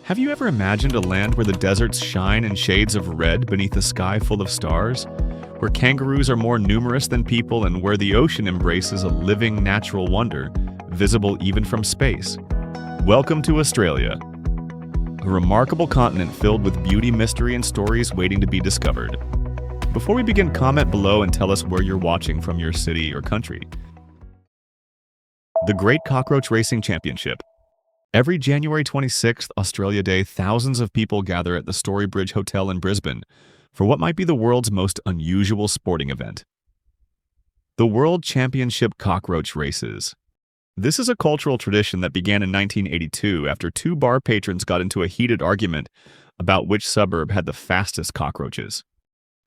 Have you ever imagined a land where the deserts shine in shades of red beneath a sky full of stars? Where kangaroos are more numerous than people and where the ocean embraces a living natural wonder, visible even from space? Welcome to Australia, a remarkable continent filled with beauty, mystery, and stories waiting to be discovered. Before we begin, comment below and tell us where you're watching from, your city or country. The Great Cockroach Racing Championship. Every January 26th, Australia Day, thousands of people gather at the Storybridge Hotel in Brisbane for what might be the world's most unusual sporting event. The World Championship Cockroach Races. This is a cultural tradition that began in 1982 after two bar patrons got into a heated argument about which suburb had the fastest cockroaches.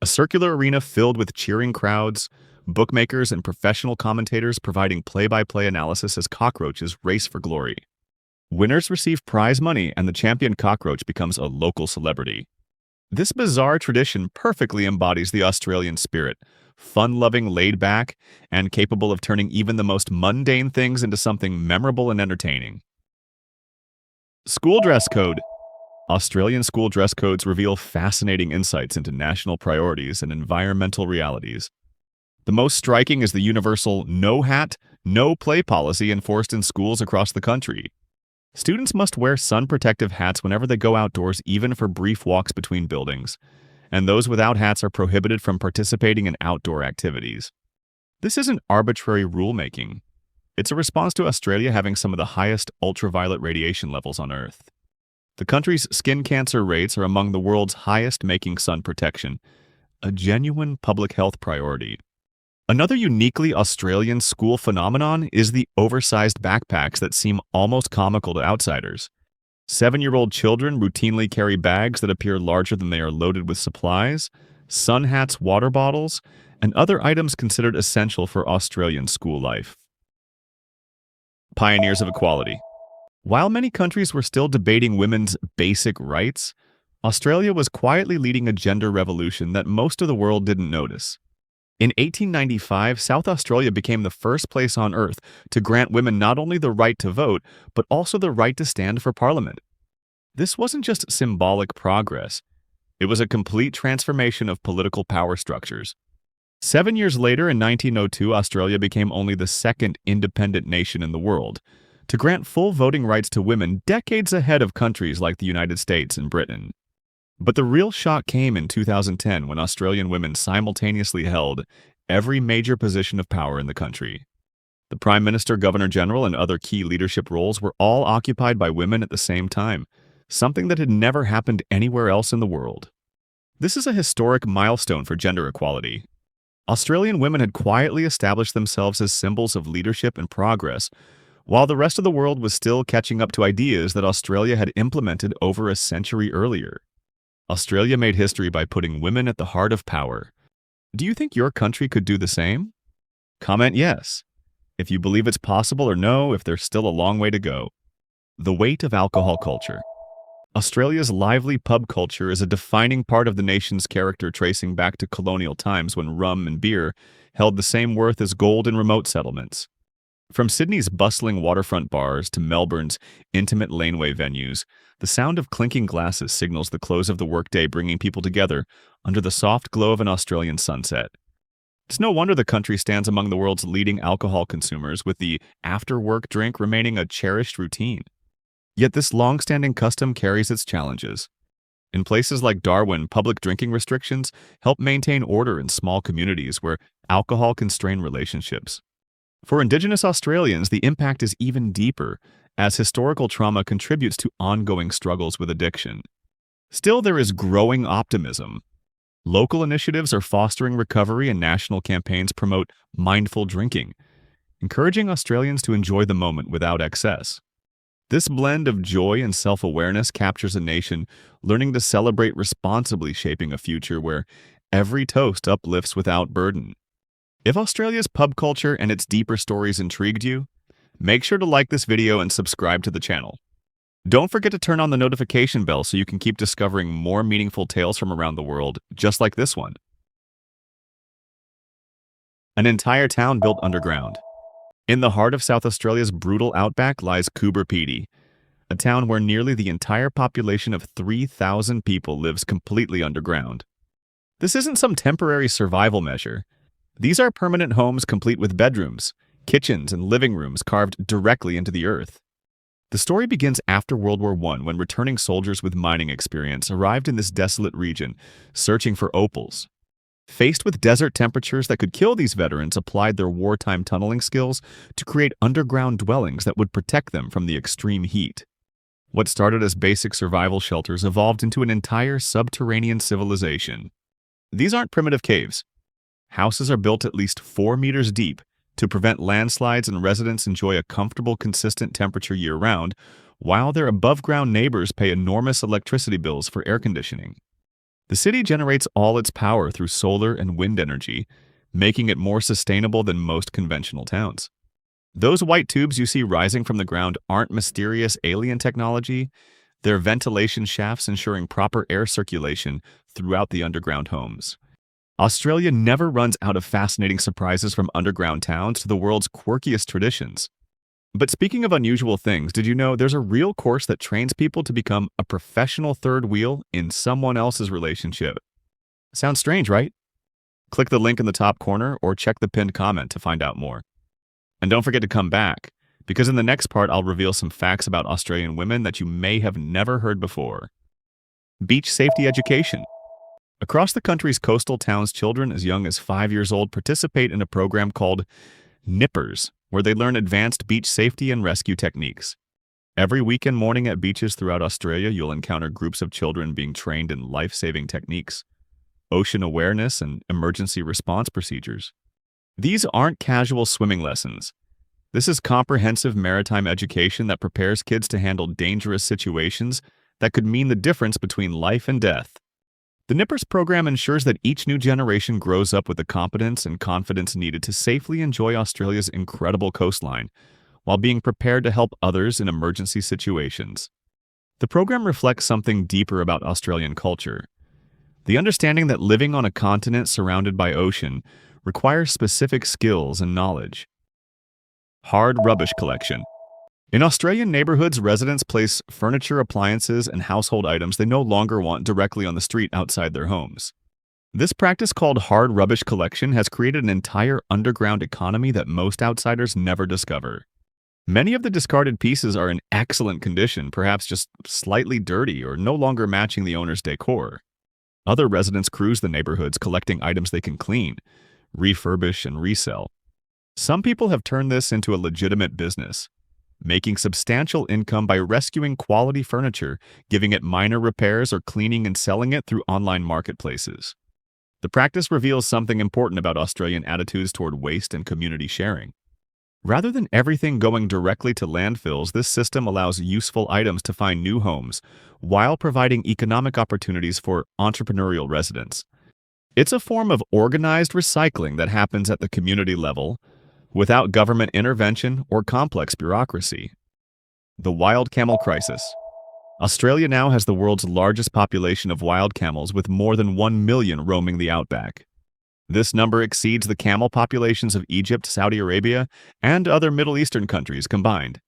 A circular arena filled with cheering crowds, bookmakers and professional commentators providing play-by-play analysis as cockroaches race for glory. Winners receive prize money and the champion cockroach becomes a local celebrity. This bizarre tradition perfectly embodies the Australian spirit, fun-loving, laid-back, and capable of turning even the most mundane things into something memorable and entertaining. School dress code. Australian school dress codes reveal fascinating insights into national priorities and environmental realities. The most striking is the universal no hat, no play policy enforced in schools across the country. Students must wear sun-protective hats whenever they go outdoors, even for brief walks between buildings, and those without hats are prohibited from participating in outdoor activities. This isn't arbitrary rulemaking. It's a response to Australia having some of the highest ultraviolet radiation levels on Earth. The country's skin cancer rates are among the world's highest, making sun protection a genuine public health priority. Another uniquely Australian school phenomenon is the oversized backpacks that seem almost comical to outsiders. 7-year-old children routinely carry bags that appear larger than they are loaded with supplies, sun hats, water bottles, and other items considered essential for Australian school life. Pioneers of equality. While many countries were still debating women's basic rights, Australia was quietly leading a gender revolution that most of the world didn't notice. In 1895, South Australia became the first place on Earth to grant women not only the right to vote, but also the right to stand for Parliament. This wasn't just symbolic progress. It was a complete transformation of political power structures. 7 years later, in 1902, Australia became only the second independent nation in the world to grant full voting rights to women, decades ahead of countries like the United States and Britain. But the real shock came in 2010 when Australian women simultaneously held every major position of power in the country. The Prime Minister, Governor-General, and other key leadership roles were all occupied by women at the same time, something that had never happened anywhere else in the world. This is a historic milestone for gender equality. Australian women had quietly established themselves as symbols of leadership and progress, while the rest of the world was still catching up to ideas that Australia had implemented over a century earlier. Australia made history by putting women at the heart of power. Do you think your country could do the same? Comment yes, if you believe it's possible, or no, if there's still a long way to go. The weight of alcohol culture. Australia's lively pub culture is a defining part of the nation's character, tracing back to colonial times when rum and beer held the same worth as gold in remote settlements. From Sydney's bustling waterfront bars to Melbourne's intimate laneway venues, the sound of clinking glasses signals the close of the workday, bringing people together under the soft glow of an Australian sunset. It's no wonder the country stands among the world's leading alcohol consumers, with the after-work drink remaining a cherished routine. Yet this long-standing custom carries its challenges. In places like Darwin, public drinking restrictions help maintain order in small communities where alcohol can strain relationships. For Indigenous Australians, the impact is even deeper, as historical trauma contributes to ongoing struggles with addiction. Still, there is growing optimism. Local initiatives are fostering recovery and national campaigns promote mindful drinking, encouraging Australians to enjoy the moment without excess. This blend of joy and self-awareness captures a nation learning to celebrate responsibly, shaping a future where every toast uplifts without burden. If Australia's pub culture and its deeper stories intrigued you, make sure to like this video and subscribe to the channel. Don't forget to turn on the notification bell so you can keep discovering more meaningful tales from around the world, just like this one. An entire town built underground. In the heart of South Australia's brutal outback lies Coober Pedy, a town where nearly the entire population of 3,000 people lives completely underground. This isn't some temporary survival measure. These are permanent homes complete with bedrooms, kitchens, and living rooms carved directly into the earth. The story begins after World War I when returning soldiers with mining experience arrived in this desolate region, searching for opals. Faced with desert temperatures that could kill, these veterans applied their wartime tunneling skills to create underground dwellings that would protect them from the extreme heat. What started as basic survival shelters evolved into an entire subterranean civilization. These aren't primitive caves. Houses are built at least 4 meters deep to prevent landslides, and residents enjoy a comfortable, consistent temperature year-round, while their above-ground neighbors pay enormous electricity bills for air conditioning. The city generates all its power through solar and wind energy, making it more sustainable than most conventional towns. Those white tubes you see rising from the ground aren't mysterious alien technology. They're ventilation shafts ensuring proper air circulation throughout the underground homes. Australia never runs out of fascinating surprises, from underground towns to the world's quirkiest traditions. But speaking of unusual things, did you know there's a real course that trains people to become a professional third wheel in someone else's relationship? Sounds strange, right? Click the link in the top corner or check the pinned comment to find out more. And don't forget to come back, because in the next part I'll reveal some facts about Australian women that you may have never heard before. Beach safety education. Across the country's coastal towns, children as young as 5 years old participate in a program called Nippers, where they learn advanced beach safety and rescue techniques. Every weekend morning at beaches throughout Australia, you'll encounter groups of children being trained in life-saving techniques, ocean awareness, and emergency response procedures. These aren't casual swimming lessons. This is comprehensive maritime education that prepares kids to handle dangerous situations that could mean the difference between life and death. The Nippers program ensures that each new generation grows up with the competence and confidence needed to safely enjoy Australia's incredible coastline, while being prepared to help others in emergency situations. The program reflects something deeper about Australian culture: the understanding that living on a continent surrounded by ocean requires specific skills and knowledge. Hard rubbish collection. In Australian neighborhoods, residents place furniture, appliances, and household items they no longer want directly on the street outside their homes. This practice, called hard rubbish collection, has created an entire underground economy that most outsiders never discover. Many of the discarded pieces are in excellent condition, perhaps just slightly dirty or no longer matching the owner's decor. Other residents cruise the neighborhoods collecting items they can clean, refurbish, and resell. Some people have turned this into a legitimate business, making substantial income by rescuing quality furniture, giving it minor repairs, or cleaning and selling it through online marketplaces. The practice reveals something important about Australian attitudes toward waste and community sharing. Rather than everything going directly to landfills, this system allows useful items to find new homes while providing economic opportunities for entrepreneurial residents. It's a form of organized recycling that happens at the community level, without government intervention or complex bureaucracy. The wild camel crisis. Australia now has the world's largest population of wild camels, with more than 1 million roaming the Outback. This number exceeds the camel populations of Egypt, Saudi Arabia, and other Middle Eastern countries combined.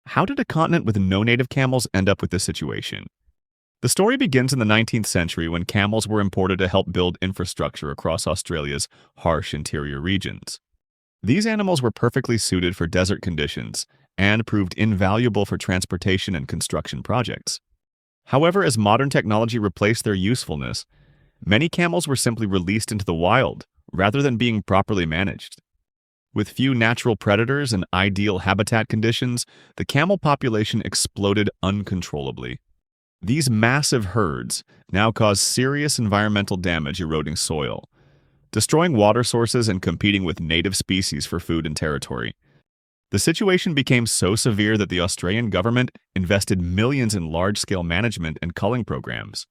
How did a continent with no native camels end up with this situation? The story begins in the 19th century when camels were imported to help build infrastructure across Australia's harsh interior regions. These animals were perfectly suited for desert conditions and proved invaluable for transportation and construction projects. However, as modern technology replaced their usefulness, many camels were simply released into the wild rather than being properly managed. With few natural predators and ideal habitat conditions, the camel population exploded uncontrollably. These massive herds now cause serious environmental damage, eroding soil, destroying water sources, and competing with native species for food and territory. The situation became so severe that the Australian government invested millions in large-scale management and culling programs.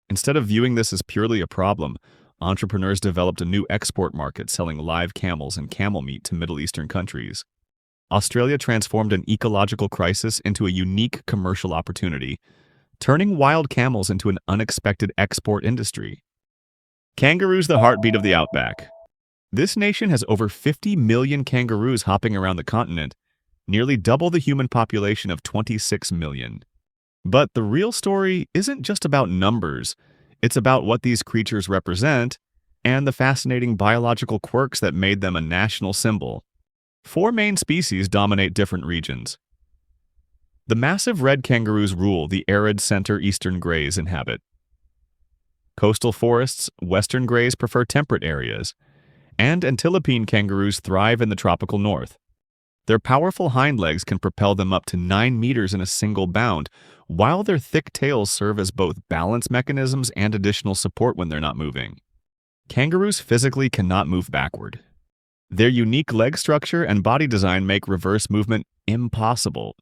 Instead of viewing this as purely a problem, entrepreneurs developed a new export market, selling live camels and camel meat to Middle Eastern countries. Australia transformed an ecological crisis into a unique commercial opportunity, turning wild camels into an unexpected export industry. Kangaroos, the heartbeat of the Outback. This nation has over 50 million kangaroos hopping around the continent, nearly double the human population of 26 million. But the real story isn't just about numbers, it's about what these creatures represent and the fascinating biological quirks that made them a national symbol. Four main species dominate different regions. The massive red kangaroos rule the arid center-eastern greys inhabit. Coastal forests, western greys prefer temperate areas, and Antilopean kangaroos thrive in the tropical north. Their powerful hind legs can propel them up to 9 meters in a single bound, while their thick tails serve as both balance mechanisms and additional support when they're not moving. Kangaroos physically cannot move backward. Their unique leg structure and body design make reverse movement impossible.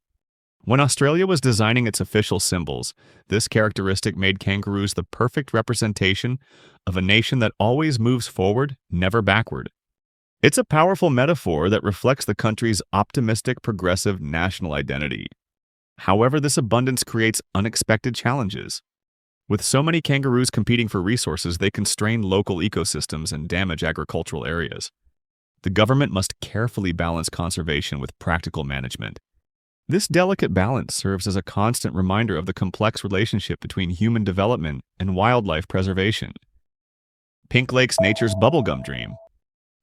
When Australia was designing its official symbols, this characteristic made kangaroos the perfect representation of a nation that always moves forward, never backward. It's a powerful metaphor that reflects the country's optimistic, progressive national identity. However, this abundance creates unexpected challenges. With so many kangaroos competing for resources, they constrain local ecosystems and damage agricultural areas. The government must carefully balance conservation with practical management. This delicate balance serves as a constant reminder of the complex relationship between human development and wildlife preservation. Pink Lake's nature's bubblegum dream.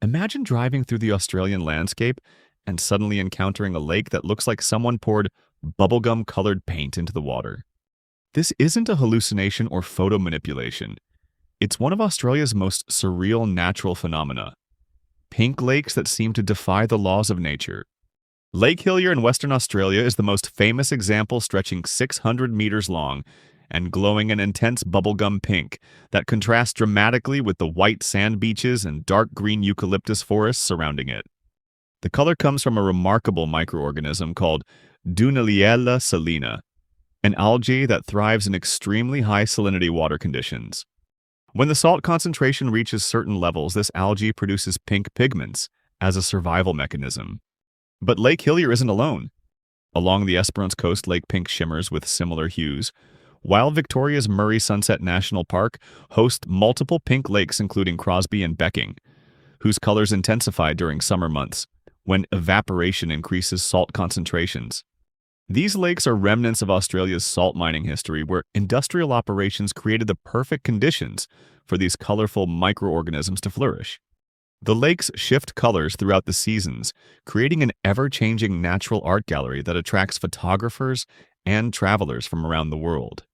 Imagine driving through the Australian landscape and suddenly encountering a lake that looks like someone poured bubblegum-colored paint into the water. This isn't a hallucination or photo manipulation. It's one of Australia's most surreal natural phenomena. Pink lakes that seem to defy the laws of nature. Lake Hillier in Western Australia is the most famous example, stretching 600 meters long and glowing an intense bubblegum pink that contrasts dramatically with the white sand beaches and dark green eucalyptus forests surrounding it. The color comes from a remarkable microorganism called Dunaliella salina, an algae that thrives in extremely high salinity water conditions. When the salt concentration reaches certain levels, this algae produces pink pigments as a survival mechanism. But Lake Hillier isn't alone. Along the Esperance coast, Lake Pink shimmers with similar hues, while Victoria's Murray Sunset National Park hosts multiple pink lakes including Crosby and Becking, whose colors intensify during summer months, when evaporation increases salt concentrations. These lakes are remnants of Australia's salt mining history, where industrial operations created the perfect conditions for these colorful microorganisms to flourish. The lakes shift colors throughout the seasons, creating an ever-changing natural art gallery that attracts photographers and travelers from around the world.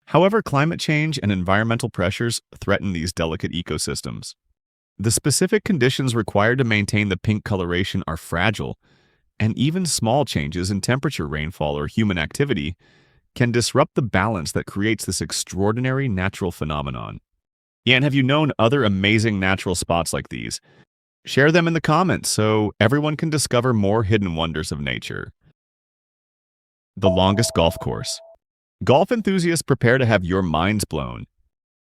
However, climate change and environmental pressures threaten these delicate ecosystems. The specific conditions required to maintain the pink coloration are fragile, and even small changes in temperature, rainfall, or human activity can disrupt the balance that creates this extraordinary natural phenomenon. Yeah, and have you known other amazing natural spots like these? Share them in the comments so everyone can discover more hidden wonders of nature. The longest golf course. Golf enthusiasts, prepare to have your minds blown.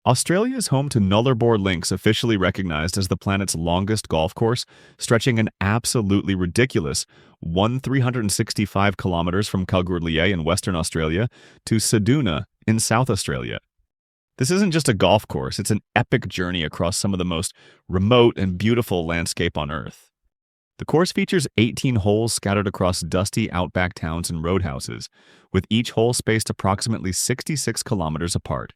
Australia is home to Nullarbor Links, officially recognized as the planet's longest golf course, stretching an absolutely ridiculous 365 kilometers from Kalgoorlie in Western Australia to Ceduna in South Australia. This isn't just a golf course, it's an epic journey across some of the most remote and beautiful landscape on Earth. The course features 18 holes scattered across dusty outback towns and roadhouses, with each hole spaced approximately 66 kilometers apart.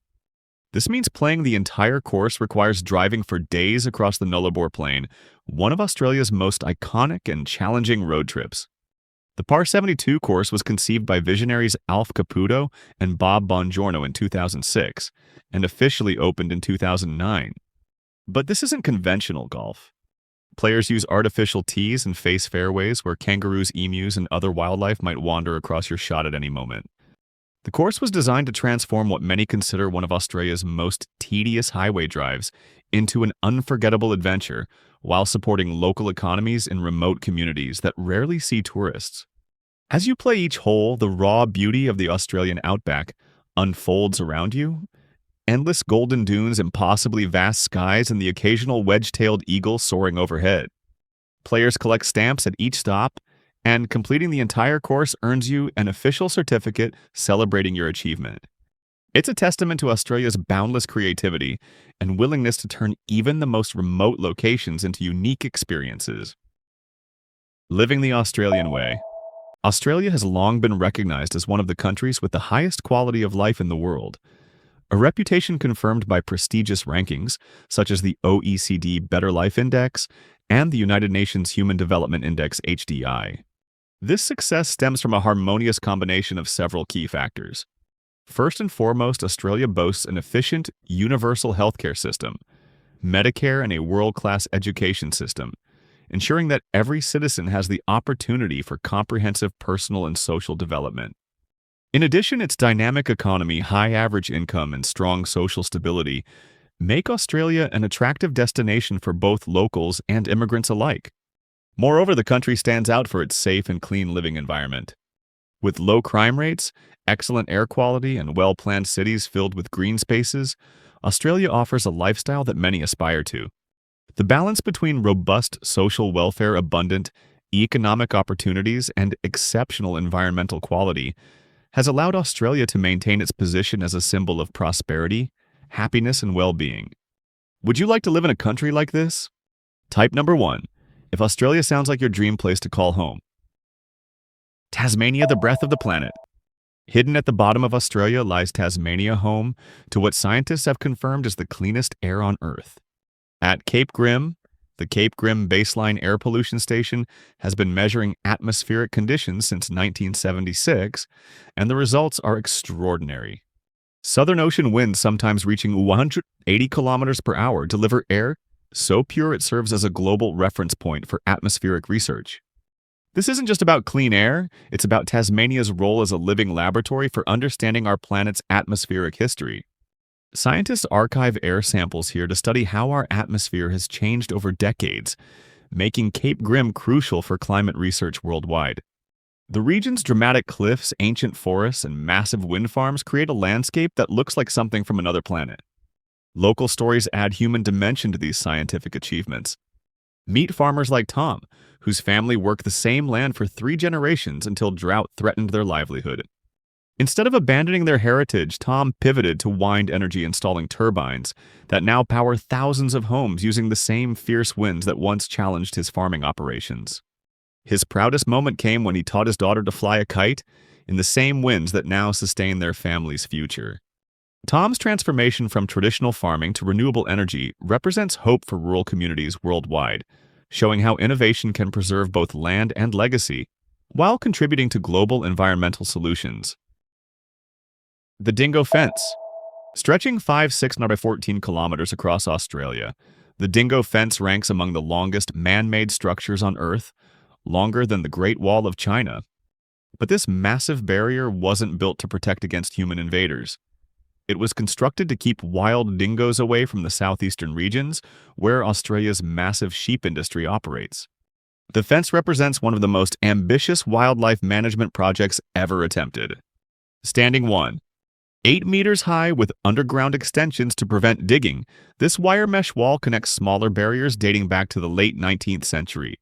This means playing the entire course requires driving for days across the Nullarbor Plain, one of Australia's most iconic and challenging road trips. The Par 72 course was conceived by visionaries Alf Caputo and Bob Bongiorno in 2006 and officially opened in 2009. But this isn't conventional golf. Players use artificial tees and face fairways where kangaroos, emus, and other wildlife might wander across your shot at any moment. The course was designed to transform what many consider one of Australia's most tedious highway drives into an unforgettable adventure while supporting local economies in remote communities that rarely see tourists. As you play each hole, the raw beauty of the Australian outback unfolds around you. Endless golden dunes, impossibly vast skies, and the occasional wedge-tailed eagle soaring overhead. Players collect stamps at each stop, and completing the entire course earns you an official certificate celebrating your achievement. It's a testament to Australia's boundless creativity and willingness to turn even the most remote locations into unique experiences. Living the Australian way. Australia has long been recognized as one of the countries with the highest quality of life in the world, a reputation confirmed by prestigious rankings such as the OECD Better Life Index and the United Nations Human Development Index HDI. This success stems from a harmonious combination of several key factors. First and foremost, Australia boasts an efficient, universal healthcare system, Medicare, and a world-class education system, ensuring that every citizen has the opportunity for comprehensive personal and social development. In addition, its dynamic economy, high average income, and strong social stability make Australia an attractive destination for both locals and immigrants alike. Moreover, the country stands out for its safe and clean living environment. With low crime rates, excellent air quality, and well-planned cities filled with green spaces, Australia offers a lifestyle that many aspire to. The balance between robust social welfare, abundant economic opportunities, and exceptional environmental quality has allowed Australia to maintain its position as a symbol of prosperity, happiness, and well-being. Would you like to live in a country like this? Type number 1. If Australia sounds like your dream place to call home. Tasmania, the breath of the planet. Hidden at the bottom of Australia lies Tasmania, home to what scientists have confirmed is the cleanest air on Earth. At Cape Grim, the Cape Grim Baseline Air Pollution Station has been measuring atmospheric conditions since 1976, and the results are extraordinary. Southern ocean winds, sometimes reaching 180 kilometers per hour, deliver air so pure it serves as a global reference point for atmospheric research. This isn't just about clean air, it's about Tasmania's role as a living laboratory for understanding our planet's atmospheric history. Scientists archive air samples here to study how our atmosphere has changed over decades, making Cape Grim crucial for climate research worldwide. The region's dramatic cliffs, ancient forests, and massive wind farms create a landscape that looks like something from another planet. Local stories add human dimension to these scientific achievements. Meet farmers like Tom, whose family worked the same land for 3 generations until drought threatened their livelihood. Instead of abandoning their heritage, Tom pivoted to wind energy, installing turbines that now power thousands of homes using the same fierce winds that once challenged his farming operations. His proudest moment came when he taught his daughter to fly a kite in the same winds that now sustain their family's future. Tom's transformation from traditional farming to renewable energy represents hope for rural communities worldwide, showing how innovation can preserve both land and legacy while contributing to global environmental solutions. The Dingo Fence. Stretching 614 kilometers across Australia, the Dingo Fence ranks among the longest man-made structures on Earth, longer than the Great Wall of China. But this massive barrier wasn't built to protect against human invaders. It was constructed to keep wild dingoes away from the southeastern regions, where Australia's massive sheep industry operates. The fence represents one of the most ambitious wildlife management projects ever attempted. Standing 1. 8 meters high with underground extensions to prevent digging, this wire mesh wall connects smaller barriers dating back to the late 19th century.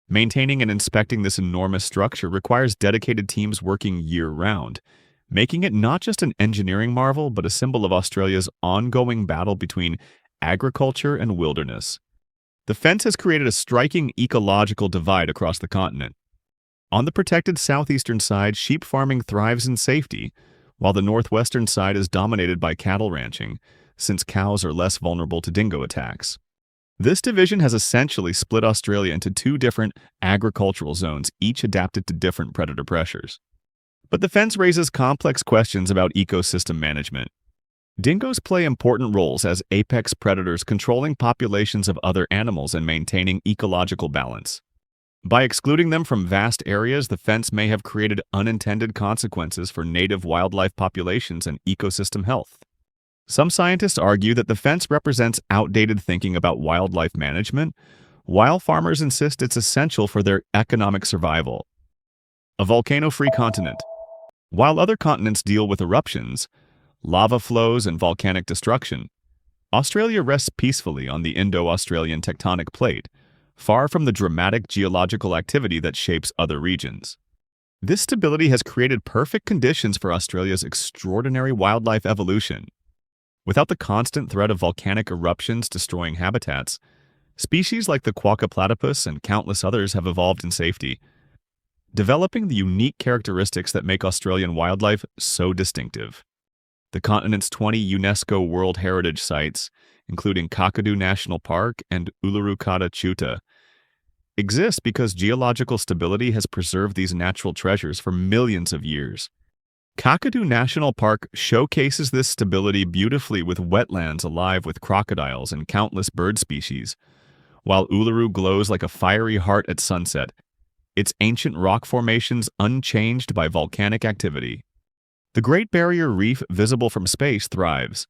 Maintaining and inspecting this enormous structure requires dedicated teams working year-round, making it not just an engineering marvel but a symbol of Australia's ongoing battle between agriculture and wilderness. The fence has created a striking ecological divide across the continent. On the protected southeastern side, sheep farming thrives in safety, while the northwestern side is dominated by cattle ranching, since cows are less vulnerable to dingo attacks. This division has essentially split Australia into 2 different agricultural zones, each adapted to different predator pressures. But the fence raises complex questions about ecosystem management. Dingoes play important roles as apex predators, controlling populations of other animals and maintaining ecological balance. By excluding them from vast areas, the fence may have created unintended consequences for native wildlife populations and ecosystem health. Some scientists argue that the fence represents outdated thinking about wildlife management, while farmers insist it's essential for their economic survival. A volcano-free continent. While other continents deal with eruptions, lava flows, and volcanic destruction, Australia rests peacefully on the Indo-Australian tectonic plate, far from the dramatic geological activity that shapes other regions. This stability has created perfect conditions for Australia's extraordinary wildlife evolution. Without the constant threat of volcanic eruptions destroying habitats, species like the quokka platypus and countless others have evolved in safety. developing the unique characteristics that make Australian wildlife so distinctive. The continent's 20 UNESCO World Heritage Sites, including Kakadu National Park and Uluru Kata Chuta, exist because geological stability has preserved these natural treasures for millions of years. Kakadu National Park showcases this stability beautifully with wetlands alive with crocodiles and countless bird species, while Uluru glows like a fiery heart at sunset, its ancient rock formations unchanged by volcanic activity. The Great Barrier Reef, visible from space, thrives,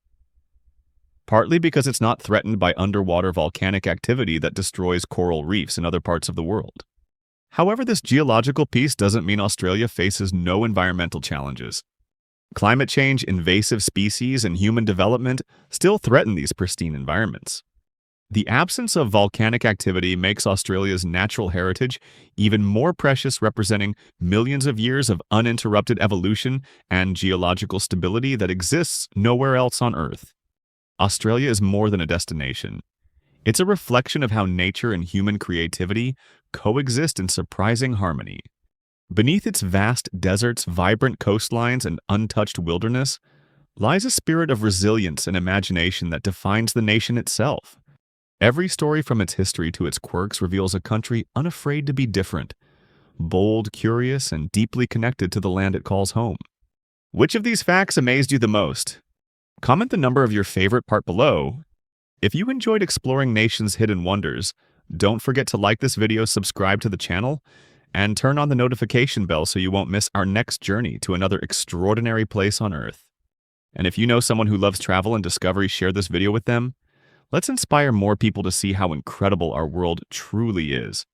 partly because it's not threatened by underwater volcanic activity that destroys coral reefs in other parts of the world. However, this geological piece doesn't mean Australia faces no environmental challenges. Climate change, invasive species, and human development still threaten these pristine environments. The absence of volcanic activity makes Australia's natural heritage even more precious, representing millions of years of uninterrupted evolution and geological stability that exists nowhere else on Earth. Australia is more than a destination. It's a reflection of how nature and human creativity coexist in surprising harmony. Beneath its vast deserts, vibrant coastlines, and untouched wilderness lies a spirit of resilience and imagination that defines the nation itself. Every story from its history to its quirks reveals a country unafraid to be different, bold, curious, and deeply connected to the land it calls home. Which of these facts amazed you the most? Comment the number of your favorite part below. If you enjoyed exploring nation's hidden wonders, don't forget to like this video, subscribe to the channel, and turn on the notification bell so you won't miss our next journey to another extraordinary place on Earth. And if you know someone who loves travel and discovery, share this video with them. Let's inspire more people to see how incredible our world truly is.